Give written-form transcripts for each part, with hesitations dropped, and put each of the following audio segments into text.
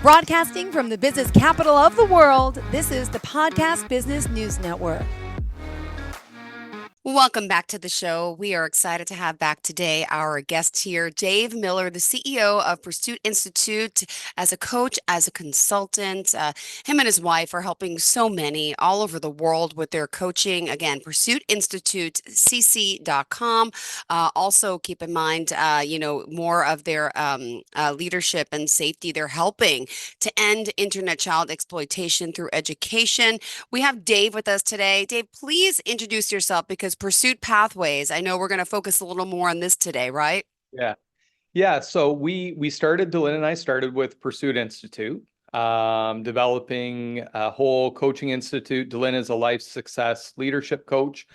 Broadcasting from the business capital of the world, this is the Podcast Business News Network. Welcome back to the show. We are excited to have back today our guest here, Dave Miller, the CEO of Pursuit Institute, as a coach, as a consultant. Him and his wife are helping so many all over the world with their coaching. Again, Pursuit Institute, cc.com. Also, keep in mind, more of their leadership and safety. They're helping to end internet child exploitation through education. We have Dave with us today. Dave, please introduce yourself because Pursuit Pathways, I know we're going to focus a little more on this today, right? Yeah. Yeah. So we started, Dylan and I started with Pursuit Institute, developing a whole coaching institute. Dylan is a life success leadership coach.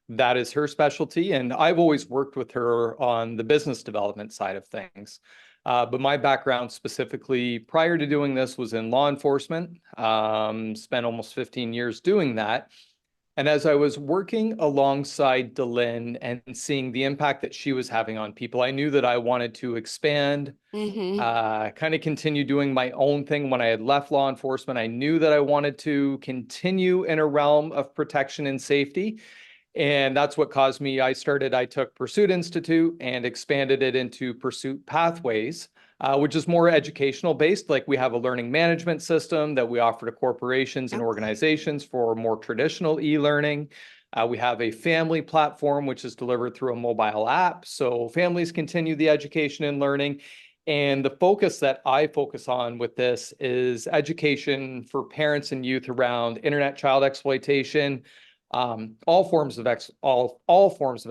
That is her specialty. And I've always worked with her on the business development side of things. But my background specifically prior to doing this was in law enforcement, spent almost 15 years doing that. And as I was working alongside Dylan and seeing the impact that she was having on people, I knew that I wanted to expand, kind of continue doing my own thing. When I had left law enforcement, I knew that I wanted to continue in a realm of protection and safety. And that's what caused me. I took Pursuit Institute and expanded it into Pursuit Pathways, which is more educational based. Like we have a learning management system that we offer to corporations and organizations for more traditional e-learning. We have a family platform, which is delivered through a mobile app. So families continue the education and learning. And the focus that I focus on with this is education for parents and youth around internet child exploitation, all forms of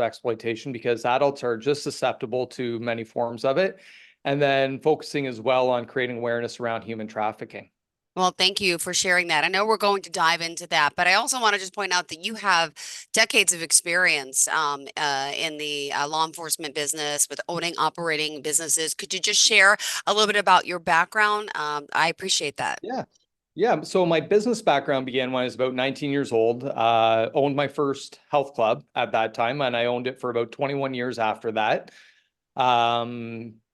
exploitation, because adults are just susceptible to many forms of it. And then focusing as well on creating awareness around human trafficking. Well, thank you for sharing that. I know we're going to dive into that, but I also want to just point out that you have decades of experience in the law enforcement business with owning, operating businesses. Could you just share a little bit about your background? I appreciate that. Yeah. Yeah. So my business background began when I was about 19 years old. Owned my first health club at that time, and I owned it for about 21 years after that.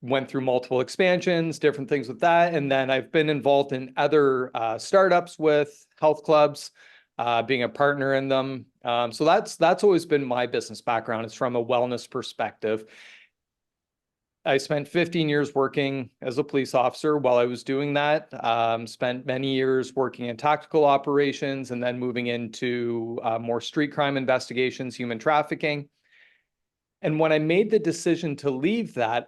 Went through multiple expansions, different things with that. And then I've been involved in other startups with health clubs, being a partner in them. So that's always been my business background. It's from a wellness perspective. I spent 15 years working as a police officer. While I was doing that, spent many years working in tactical operations and then moving into more street crime investigations, human trafficking. And when I made the decision to leave that,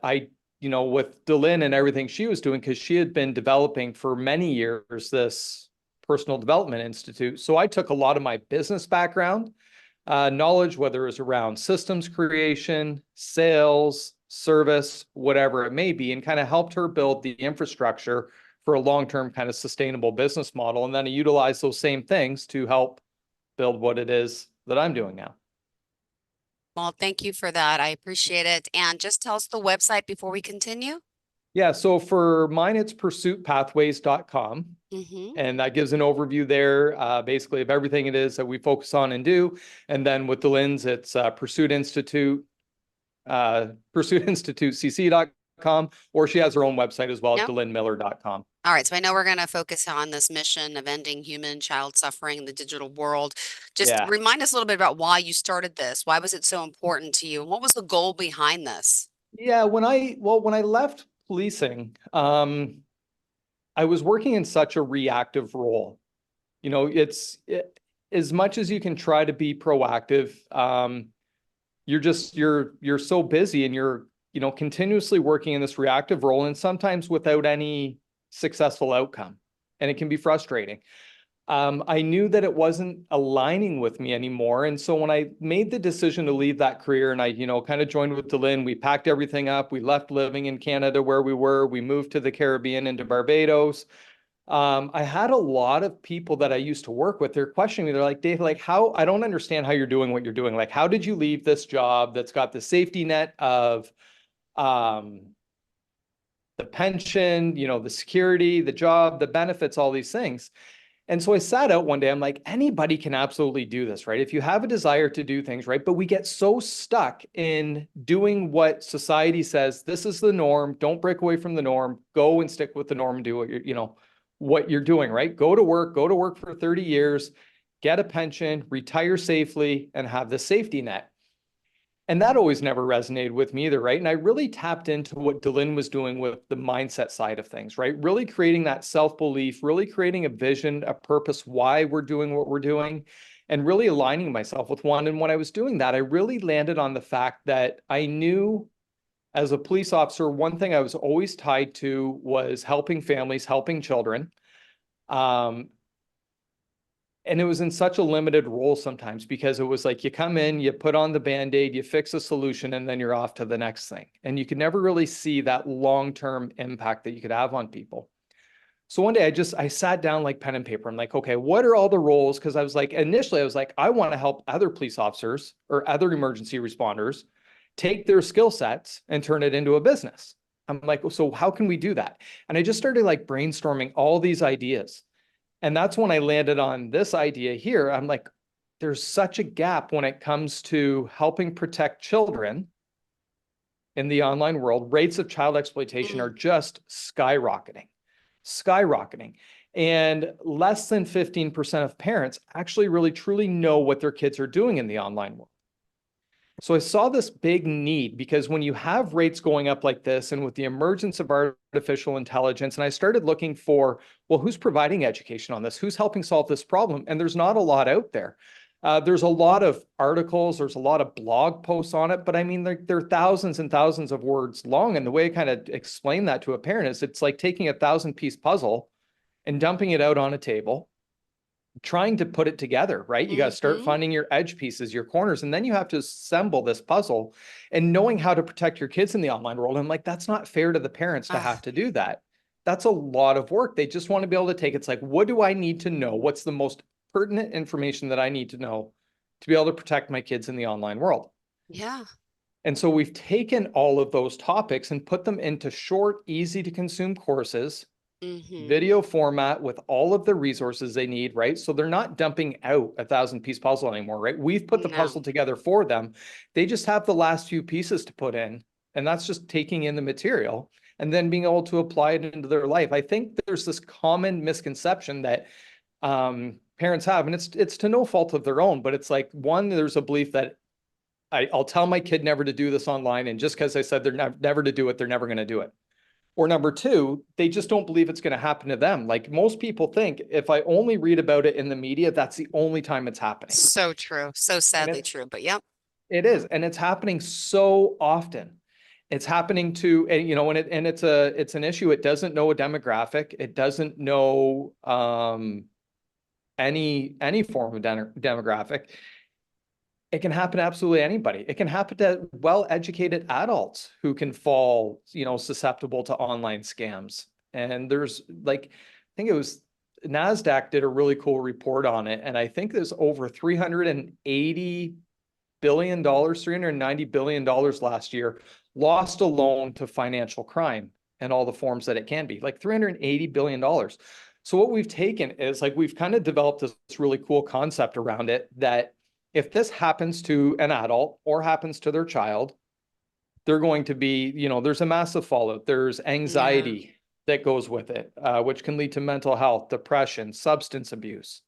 with Dylan and everything she was doing, because she had been developing for many years this personal development institute. So I took a lot of my business background, knowledge, whether it was around systems creation, sales, service, whatever it may be, and kind of helped her build the infrastructure for a long-term kind of sustainable business model. And then I utilize those same things to help build what it is that I'm doing now. Well, thank you for that. I appreciate it. And just tell us the website before we continue. Yeah, so for mine, it's pursuitpathways.com. And that gives an overview there, basically of everything it is that we focus on and do. And then with Dylan's, it's Pursuit Institute, pursuitinstitutecc.com, or she has her own website as well, dylynmiller.com. All right, so I know we're going to focus on this mission of ending human child suffering in the digital world. Just remind us a little bit about why you started this. Why was it so important to you? And what was the goal behind this? Yeah, when I left policing, I was working in such a reactive role. As much as you can try to be proactive, you're so busy and you're continuously working in this reactive role, and sometimes without any successful outcome, and it can be frustrating. I knew that it wasn't aligning with me anymore. And so when I made the decision to leave that career and I, kind of joined with Dylan, we packed everything up. We left living in Canada where we were. We moved to the Caribbean, into Barbados. I had a lot of people that I used to work with. They're questioning me. They're like, Dave, I don't understand how you're doing what you're doing. Like, how did you leave this job that's got the safety net of, the pension, the security, the job, the benefits, all these things. And so I sat out one day, I'm like, anybody can absolutely do this, right? If you have a desire to do things, right? But we get so stuck in doing what society says, this is the norm. Don't break away from the norm. Go and stick with the norm and do what what you're doing, right? Go to work for 30 years, get a pension, retire safely, and have the safety net. And that always never resonated with me either, right? And I really tapped into what Delin was doing with the mindset side of things, right? Really creating that self-belief, really creating a vision, a purpose, why we're doing what we're doing, and really aligning myself with one. And when I was doing that, I really landed on the fact that I knew as a police officer, one thing I was always tied to was helping families, helping children. Um, and it was in such a limited role sometimes because it was like you come in, you put on the Band-Aid, you fix a solution, and then you're off to the next thing. And you could never really see that long-term impact that you could have on people. So one day I sat down like pen and paper. I'm like, okay, what are all the roles? Because I was like, initially I was like, I want to help other police officers or other emergency responders take their skill sets and turn it into a business. I'm like, so how can we do that? And I just started like brainstorming all these ideas. And that's when I landed on this idea here. I'm like, there's such a gap when it comes to helping protect children in the online world. Rates of child exploitation are just skyrocketing. And less than 15% of parents actually really truly know what their kids are doing in the online world. So I saw this big need because when you have rates going up like this and with the emergence of artificial intelligence, and I started looking for, well, who's providing education on this? Who's helping solve this problem? And there's not a lot out there. There's a lot of articles, there's a lot of blog posts on it, but I mean, they're thousands and thousands of words long. And the way I kind of explain that to a parent is it's like taking a 1,000-piece puzzle and dumping it out on a table, trying to put it together, right? You got to start finding your edge pieces, your corners, and then you have to assemble this puzzle and knowing how to protect your kids in the online world. I'm like, that's not fair to the parents to have to do that. That's a lot of work. They just want to be able to take, it's like, what do I need to know? What's the most pertinent information that I need to know to be able to protect my kids in the online world? Yeah. And so we've taken all of those topics and put them into short, easy to consume courses, video format with all of the resources they need, right? So they're not dumping out a 1,000-piece puzzle anymore, right? We've put the puzzle together for them. They just have the last few pieces to put in, and that's just taking in the material and then being able to apply it into their life. I think there's this common misconception that parents have, and it's to no fault of their own, but it's like, one, there's a belief that I'll tell my kid never to do this online, and just because I said they're never to do it, they're never going to do it. Or number two, they just don't believe it's going to happen to them. Like most people think, if I only read about it in the media, that's the only time it's happening. So true. So sadly true, but yep. It is. And it's happening so often. It's happening to, and it's an issue. It doesn't know a demographic. It doesn't know any form of demographic. It can happen to absolutely anybody. It can happen to well-educated adults who can fall, susceptible to online scams. And there's like, I think it was NASDAQ did a really cool report on it. And I think there's over $380 billion, $390 billion last year lost alone to financial crime and all the forms that it can be, like $380 billion. So what we've taken is like, we've kind of developed this really cool concept around it that if this happens to an adult or happens to their child, they're going to be, there's a massive fallout. There's anxiety that goes with it, which can lead to mental health, depression, substance abuse,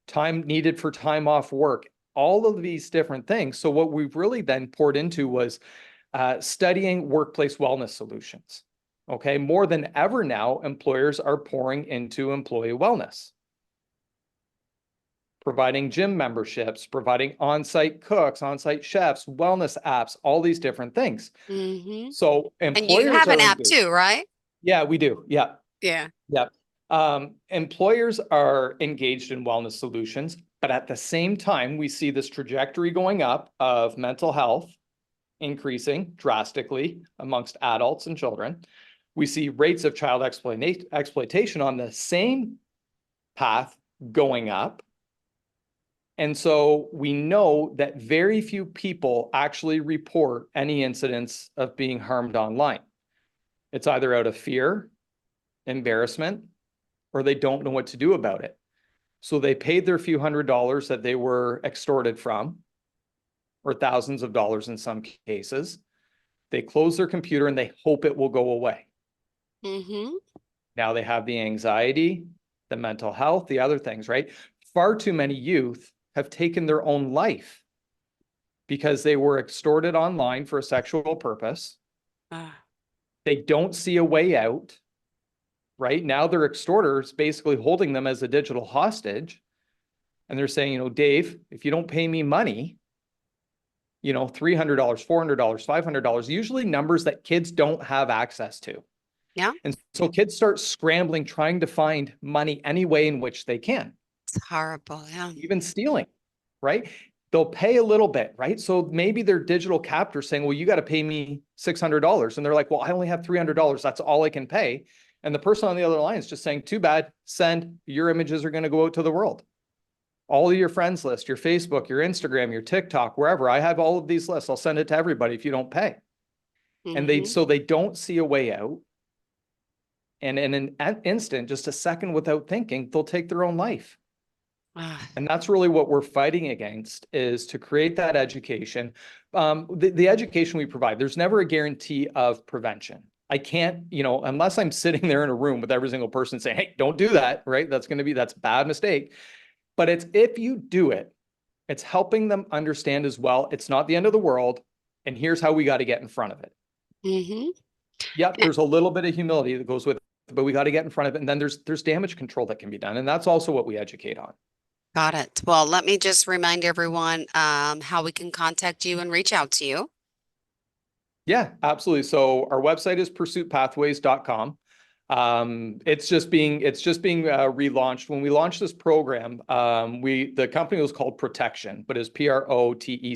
time needed for time off work, all of these different things. So what we've really then poured into was studying workplace wellness solutions. Okay, more than ever now, employers are pouring into employee wellness, providing gym memberships, providing on-site cooks, on-site chefs, wellness apps, all these different things. So And you employers have an are app engaged. too, right? Yeah, we do. Yeah. Yeah. Yeah. Employers are engaged in wellness solutions, but at the same time, we see this trajectory going up of mental health increasing drastically amongst adults and children. We see rates of child exploitation on the same path going up. And so we know that very few people actually report any incidents of being harmed online. It's either out of fear, embarrassment, or they don't know what to do about it. So they paid their few $100s that they were extorted from, or thousands of dollars in some cases. They close their computer and they hope it will go away. Mm-hmm. Now they have the anxiety, the mental health, the other things, right? Far too many youth have taken their own life because they were extorted online for a sexual purpose. They don't see a way out, right? Now their extorters basically holding them as a digital hostage. And they're saying, Dave, if you don't pay me money, $300, $400, $500, usually numbers that kids don't have access to. Yeah. And so kids start scrambling, trying to find money any way in which they can. It's horrible. Yeah. Even stealing, right? They'll pay a little bit, right? So maybe their digital captor saying, well, you got to pay me $600. And they're like, well, I only have $300. That's all I can pay. And the person on the other line is just saying, too bad, send, your images are going to go out to the world. All of your friends list, your Facebook, your Instagram, your TikTok, wherever. I have all of these lists. I'll send it to everybody if you don't pay. And Mm-hmm. they don't see a way out. And in an instant, just a second without thinking, they'll take their own life. And that's really what we're fighting against, is to create that education. The education we provide, there's never a guarantee of prevention. I can't, unless I'm sitting there in a room with every single person saying, hey, don't do that, right? That's a bad mistake. But it's, if you do it, it's helping them understand as well. It's not the end of the world. And here's how we got to get in front of it. Mm-hmm. Yep, there's a little bit of humility that goes with it, but we got to get in front of it. And then there's damage control that can be done. And that's also what we educate on. Got it. Well, let me just remind everyone how we can contact you and reach out to you. Yeah, absolutely. So our website is pursuitpathways.com. It's just being relaunched. When we launched this program, the company was called Protection, but it's Protechtion,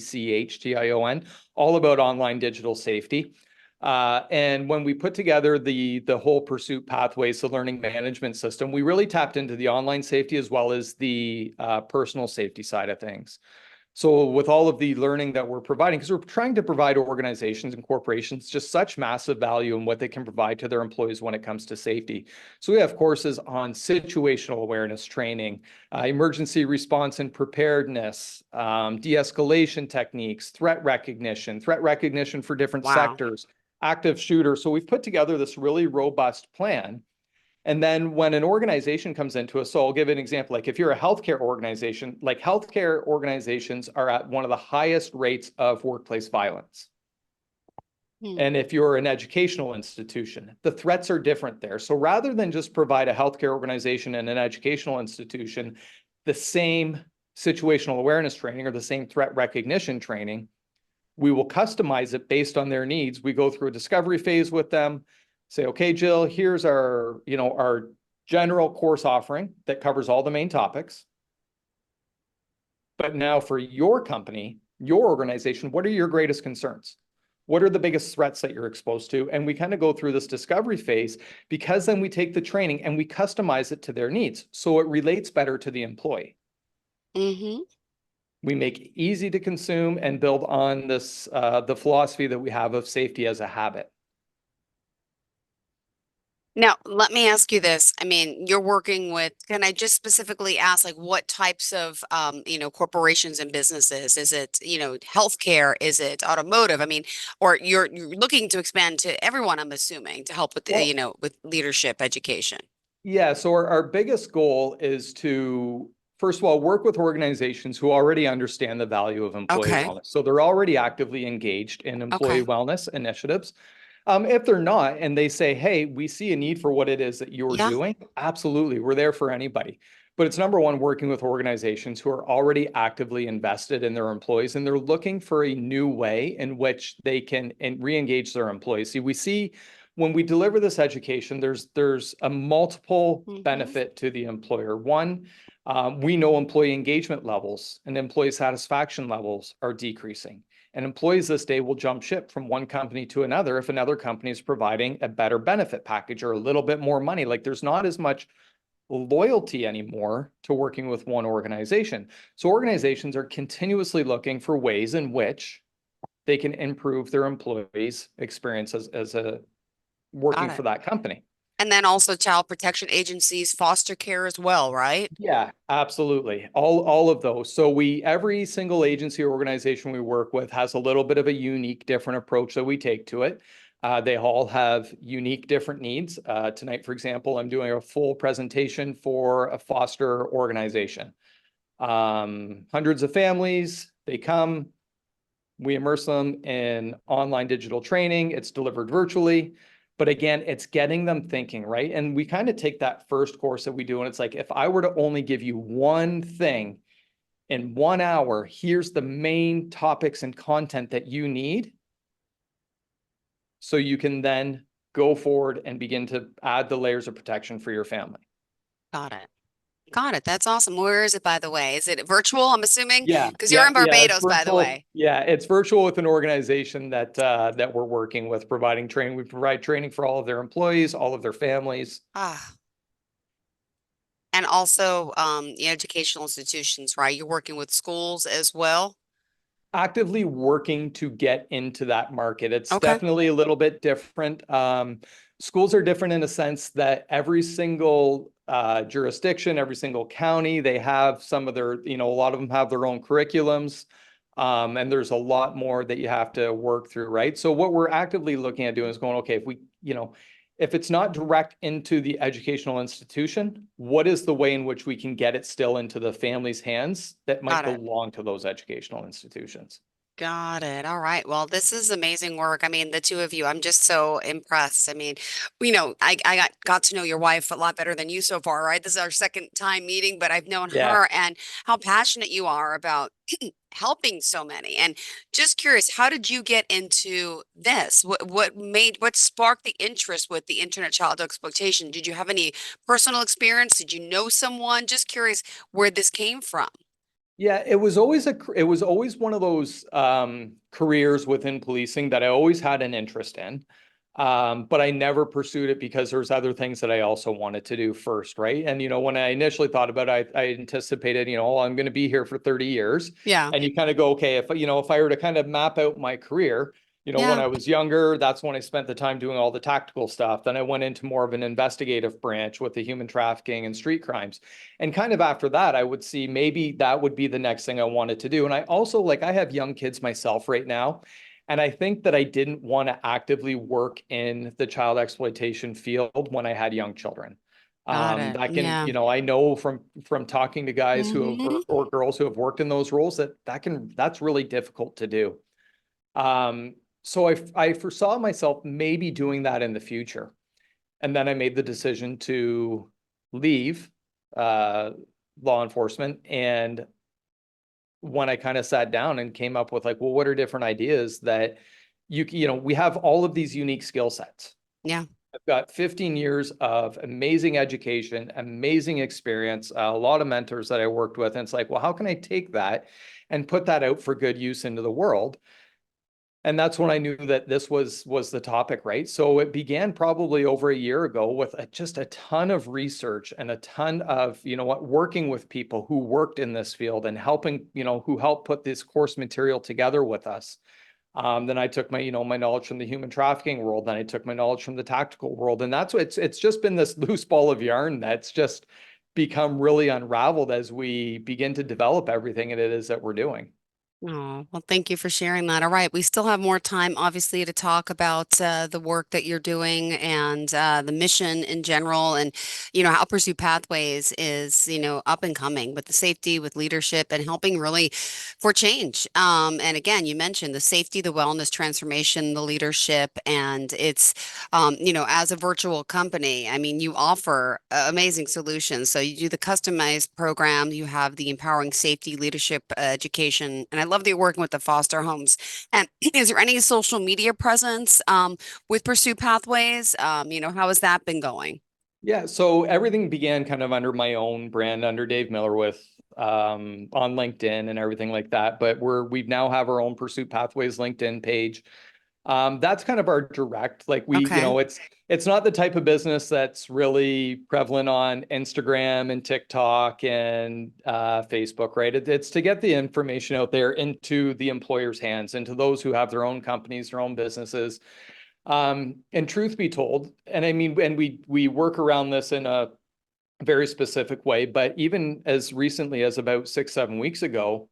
all about online digital safety. And when we put together the whole Pursuit Pathways, the learning management system, we really tapped into the online safety as well as the personal safety side of things. So with all of the learning that we're providing, because we're trying to provide organizations and corporations just such massive value in what they can provide to their employees when it comes to safety. So we have courses on situational awareness training, emergency response and preparedness, de-escalation techniques, threat recognition for different Wow. sectors, active shooter. So we've put together this really robust plan. And then when an organization comes into us, so I'll give an example, like if you're a healthcare organization, like healthcare organizations are at one of the highest rates of workplace violence. And if you're an educational institution, the threats are different there. So rather than just provide a healthcare organization and an educational institution the same situational awareness training or the same threat recognition training, we will customize it based on their needs. We go through a discovery phase with them. Say, okay, Jill, here's our general course offering that covers all the main topics. But now for your company, your organization, what are your greatest concerns? What are the biggest threats that you're exposed to? And we kind of go through this discovery phase, because then we take the training and we customize it to their needs. So it relates better to the employee. Mm-hmm. We make it easy to consume and build on this, the philosophy that we have of safety as a habit. Now, let me ask you this. I mean, you're working with, can I just specifically ask, like, what types of, corporations and businesses? Is it, healthcare? Is it automotive? I mean, or you're looking to expand to everyone, I'm assuming, to help with, Well, with leadership education. yeah, so our biggest goal is to, first of all, work with organizations who already understand the value of employee Okay. wellness. So they're already actively engaged in employee Okay. wellness initiatives. If they're not, and they say, hey, we see a need for what it is that you're Yeah. doing, absolutely, we're there for anybody. But it's number one, working with organizations who are already actively invested in their employees, and they're looking for a new way in which they can re-engage their employees. See, we see when we deliver this education, there's a multiple Mm-hmm. benefit to the employer. One, we know employee engagement levels and employee satisfaction levels are decreasing. And employees this day will jump ship from one company to another if another company is providing a better benefit package or a little bit more money. Like there's not as much loyalty anymore to working with one organization. So organizations are continuously looking for ways in which they can improve their employees' experience as a Got working for it. that company. And then also child protection agencies, foster care as well, right? Yeah, absolutely. All of those. So every single agency or organization we work with has a little bit of a unique, different approach that we take to it. They all have unique, different needs. Tonight, for example, I'm doing a full presentation for a foster organization. Hundreds of families, they come, we immerse them in online digital training. It's delivered virtually. But again, it's getting them thinking, right? And we kind of take that first course that we do, and it's like, if I were to only give you one thing in 1 hour, here's the main topics and content that you need. So you can then go forward and begin to add the layers of protection for your family. Got it. Got it. That's awesome. Where is it, by the way? Is it virtual? I'm assuming Yeah, because you're yeah, in yeah. It's Barbados, by the virtual. way. Yeah, it's virtual with an organization that we're working with, providing training. We provide training for all of their employees, all of their families. Ah, and also the educational institutions, right? You're working with schools as well. Actively working to get into that market. It's Okay. definitely a little bit different. Schools are different in a sense that every single jurisdiction, every single county, they have some of their, a lot of them have their own curriculums. And there's a lot more that you have to work through, right? So what we're actively looking at doing is going, okay, if it's not direct into the educational institution, what is the way in which we can get it still into the family's hands that might Got it. belong to those educational institutions? Got it. All right. Well, this is amazing work. I mean, the two of you, I'm just so impressed. I mean, I got to know your wife a lot better than you so far, right? This is our second time meeting, but I've known Yeah. her and how passionate you are about helping so many. And just curious, how did you get into this? What sparked the interest with the internet child exploitation? Did you have any personal experience? Did you know someone? Just curious where this came from. Yeah, it was always one of those careers within policing that I always had an interest in. But I never pursued it because there's other things that I also wanted to do first, right? And when I initially thought about it, I anticipated, oh, I'm going to be here for 30 years. Yeah. And you kind of go, okay, if I were to kind of map out my career, when Yeah. I was younger, that's when I spent the time doing all the tactical stuff. Then I went into more of an investigative branch with the human trafficking and street crimes. And kind of after that, I would see maybe that would be the next thing I wanted to do. And I also, like, I have young kids myself right now. And I think that I didn't want to actively work in the child exploitation field when I had young children. Got it. That can, Yeah. I know from talking to guys who have, Hmm. or girls who have worked in those roles that's really difficult to do. So I foresaw myself maybe doing that in the future. And then I made the decision to leave uh, law enforcement. And when I kind of sat down and came up with, like, well, what are different ideas that we have all of these unique skill sets. Yeah. I've got 15 years of amazing education, amazing experience, a lot of mentors that I worked with. And it's like, well, how can I take that and put that out for good use into the world? And that's when I knew that this was the topic, right? So it began probably over a year ago with just a ton of research and a ton of, working with people who worked in this field and helping, who helped put this course material together with us. Then I took my knowledge from the human trafficking world. Then I took my knowledge from the tactical world. And that's what it's just been this loose ball of yarn that's just become really unraveled as we begin to develop everything it is that we're doing. Oh, well, thank you for sharing that. All right. We still have more time, obviously, to talk about the work that you're doing and the mission in general and, how Pursue Pathways is, up and coming with the safety, with leadership and helping really for change. And again, you mentioned the safety, the wellness transformation, the leadership, and it's, as a virtual company, I mean, you offer amazing solutions. So you do the customized program, you have the empowering safety, leadership, education, and I love that you're working with the foster homes. And is there any social media presence with Pursue Pathways? How has that been going? Yeah, so everything began kind of under my own brand, under Dave Miller with on LinkedIn and everything like that. But we now have our own Pursuit Pathways LinkedIn page. That's kind of our direct, like Okay. it's not the type of business that's really prevalent on Instagram and TikTok and Facebook, right? It's to get the information out there into the employer's hands, into those who have their own companies, their own businesses. And truth be told, and I mean, and we work around this in a very specific way, but even as recently as about 6, 7 weeks ago,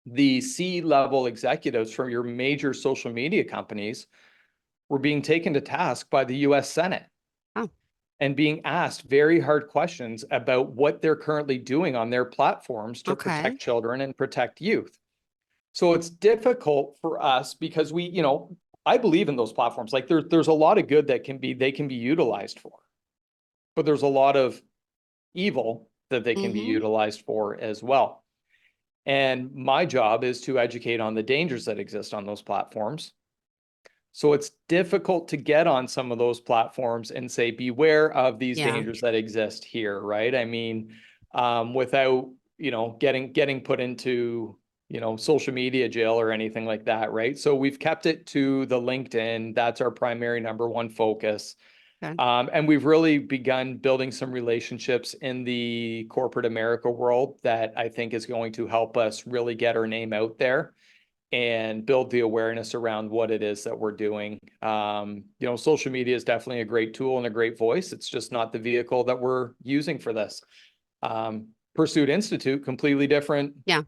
the C-level executives from your major social media companies were being taken to task by the US Senate Oh, and being asked very hard questions about what they're currently doing on their platforms to okay. protect children and protect youth. So it's difficult for us because I believe in those platforms. Like there's a lot of good that they can be utilized for, but there's a lot of evil that they can be Mm-hmm. utilized for as well. And my job is to educate on the dangers that exist on those platforms. So it's difficult to get on some of those platforms and say, beware of these Yeah. dangers that exist here, right? I mean, without, getting put into, social media jail or anything like that, right? So we've kept it to the LinkedIn. That's our primary number one focus. Good. And we've really begun building some relationships in the corporate America world that I think is going to help us really get our name out there and build the awareness around what it is that we're doing. Social media is definitely a great tool and a great voice. It's just not the vehicle that we're using for this. Pursuit Institute, completely different, Yeah.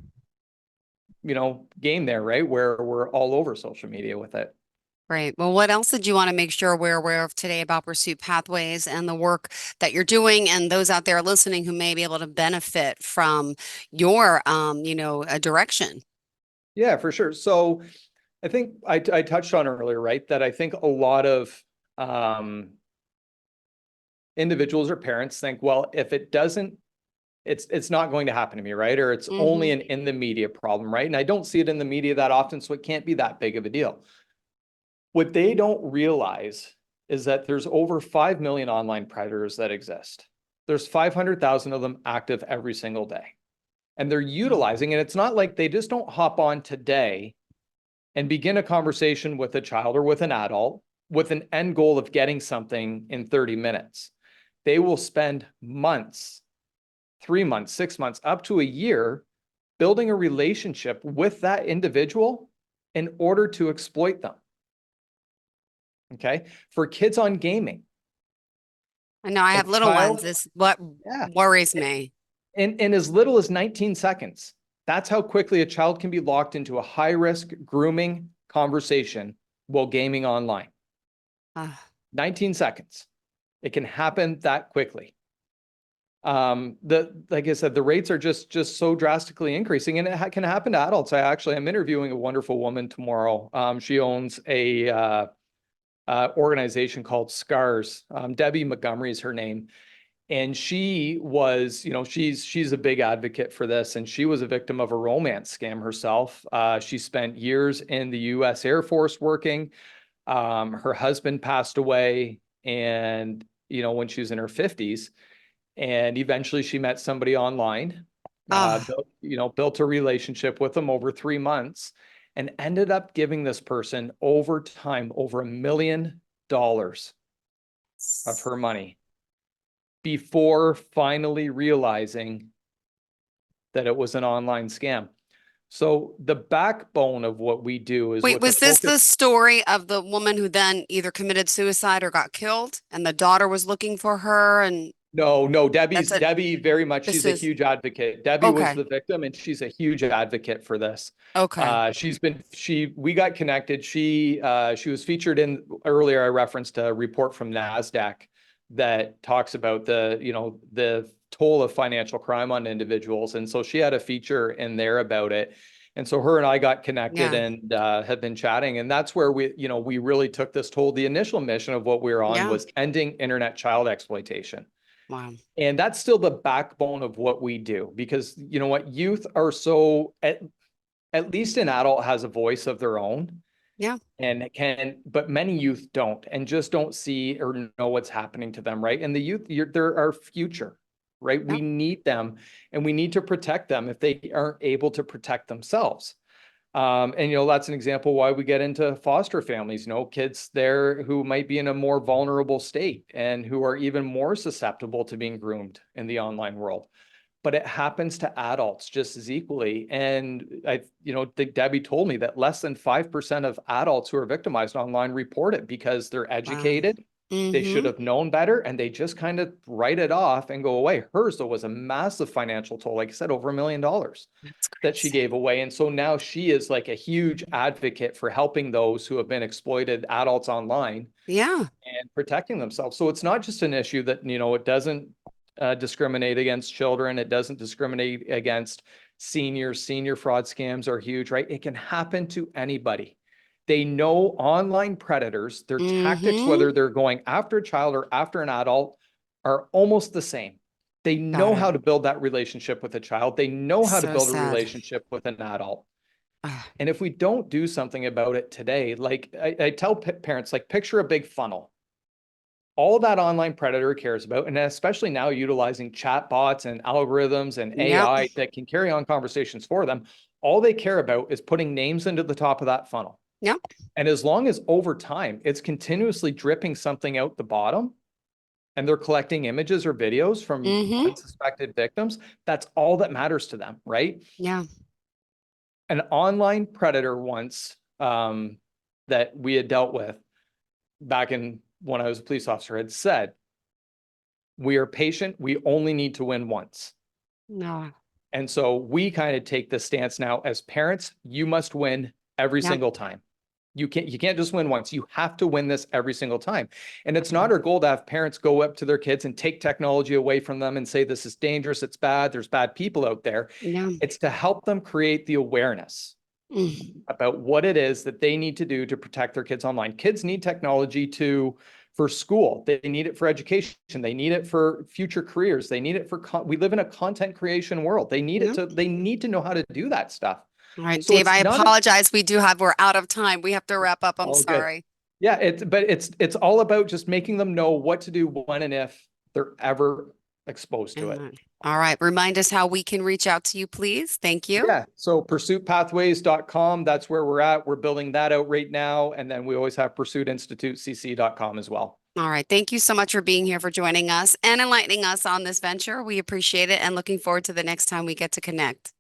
game there, right? Where we're all over social media with it. Great. Well, what else did you want to make sure we're aware of today about Pursuit Pathways and the work that you're doing and those out there listening who may be able to benefit from your, direction? Yeah, for sure. So I think I touched on earlier, right, that I think a lot of individuals or parents think, well, if it doesn't, it's not going to happen to me, right? Or it's only Mm-hmm. an in the media problem, right? And I don't see it in the media that often, so it can't be that big of a deal. What they don't realize is that there's over 5 million online predators that exist. There's 500,000 of them active every single day. And they're utilizing, and it's not like they just don't hop on today and begin a conversation with a child or with an adult with an end goal of getting something in 30 minutes. They will spend months, 3 months, 6 months, up to a year building a relationship with that individual in order to exploit them. Okay. For kids on gaming, I know I a have little ones. child, This is what yeah, worries me. in as little as 19 seconds. That's how quickly a child can be locked into a high risk grooming conversation while gaming online. Uh, 19 seconds. It can happen that quickly. Like I said, the rates are just so drastically increasing, and it can happen to adults. I'm interviewing a wonderful woman tomorrow. She owns a organization called SCARS. Debbie Montgomery is her name. And she was, she's a big advocate for this, and she was a victim of a romance scam herself. She spent years in the US Air Force working. Her husband passed away, and, when she was in her 50s, and eventually she met somebody online, uh, built a relationship with them over 3 months, and ended up giving this person over time over $1 million of her money before finally realizing that it was an online scam. So the backbone of what we do is Wait, with the was this focus. the story of the woman who then either committed suicide or got killed, and the daughter was looking for her? And No, that's it. Debbie very much, This she's a is huge advocate. Debbie was okay. the victim, and she's a huge advocate for this. Okay. We got connected. She was featured in, earlier I referenced a report from NASDAQ that talks about the toll of financial crime on individuals. And so she had a feature in there about it. And so her and I got connected Yeah. and have been chatting. And that's where we really took this toll. The initial mission of what we were on Yeah. was ending internet child exploitation. Wow. And that's still the backbone of what we do, because you know what, youth are so, at least an adult has a voice of their own, Yeah. and but many youth don't, and just don't see or know what's happening to them, right? And the youth, they're our future, right? Yeah. We need them, and we need to protect them if they aren't able to protect themselves. And that's an example why we get into foster families, kids there who might be in a more vulnerable state and who are even more susceptible to being groomed in the online world. but it happens to adults just as equally. And I think Debbie told me that less than 5% of adults who are victimized online report it because they're educated. They should have known better, and they just kind of write it off and go away. Hers, though, was a massive financial toll. Like I said, over $1 million that she gave away. And so now she is like a huge advocate for helping those who have been exploited adults online. Yeah. And protecting themselves. So it's not just an issue that, it doesn't discriminate against children. It doesn't discriminate against seniors. Senior fraud scams are huge, right? It can happen to anybody. They know online predators, their tactics, whether they're going after a child or after an adult, are almost the same. They know how to build that relationship with a child. They know how to build a relationship with an adult. And if we don't do something about it today, like I tell parents, like picture a big funnel. All that online predator cares about, and especially now utilizing chat bots and algorithms and AI that can carry on conversations for them, all they care about is putting names into the top of that funnel. Yeah. And as long as over time it's continuously dripping something out the bottom and they're collecting images or videos from unsuspected victims, that's all that matters to them, right? Yeah. An online predator once that we had dealt with back in when I was a police officer had said, "We are patient. We only need to win once." No. And so we kind of take the stance now as parents, you must win every single time. You can't just win once. You have to win this every single time. And it's not our goal to have parents go up to their kids and take technology away from them and say, this is dangerous, it's bad, there's bad people out there. Yeah. It's to help them create the awareness about what it is that they need to do to protect their kids online. Kids need technology for school. They need it for education. They need it for future careers. They need it for, we live in a content creation world. They need they need to know how to do that stuff. All right, So Dave, I apologize. We're out of time. We have to wrap up. I'm sorry. Good. Yeah, it's all about just making them know what to do when and if they're ever exposed to it. All right. Remind us how we can reach out to you, please. Thank you. Yeah. So pursuitpathways.com. That's where we're at. We're building that out right now. And then we always have pursuitinstitutecc.com as well. All right. Thank you so much for being here, for joining us and enlightening us on this venture. We appreciate it and looking forward to the next time we get to connect.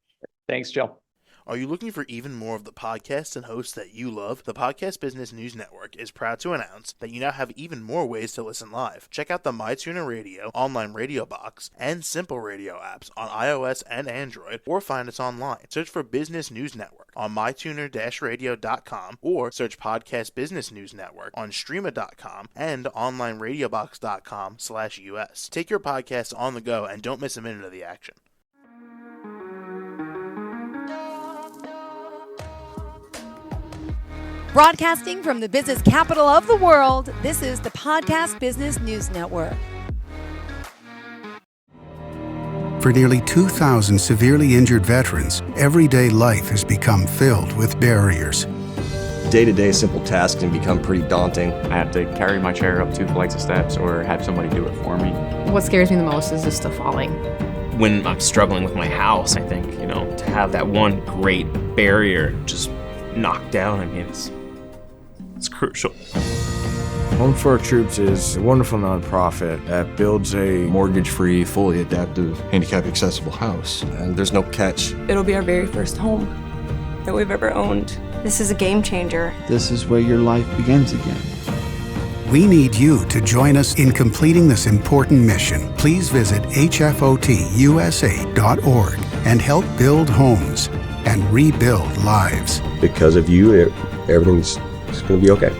Thanks, Jill. Are you looking for even more of the podcasts and hosts that you love? The Podcast Business News Network is proud to announce that you now have even more ways to listen live. Check out the MyTuner Radio, online radio box, and Simple Radio apps on iOS and Android, or find us online. Search for Business News Network on mytuner-radio.com, or search Podcast Business News Network on streama.com and onlineradiobox.com/US. Take your podcast on the go and don't miss a minute of the action. Broadcasting from the business capital of the world, this is the Podcast Business News Network. For nearly 2,000 severely injured veterans, everyday life has become filled with barriers. Day-to-day simple tasks can become pretty daunting. I have to carry my chair up 2 flights of steps or have somebody do it for me. What scares me the most is just the falling. When I'm struggling with my house, I think, to have that one great barrier just knocked down, it's crucial. Home for Our Troops is a wonderful nonprofit that builds a mortgage-free, fully adaptive, handicap-accessible house. And there's no catch. It'll be our very first home that we've ever owned. This is a game changer. This is where your life begins again. We need you to join us in completing this important mission. Please visit hfotusa.org and help build homes and rebuild lives. Because of you, everything's going to be okay.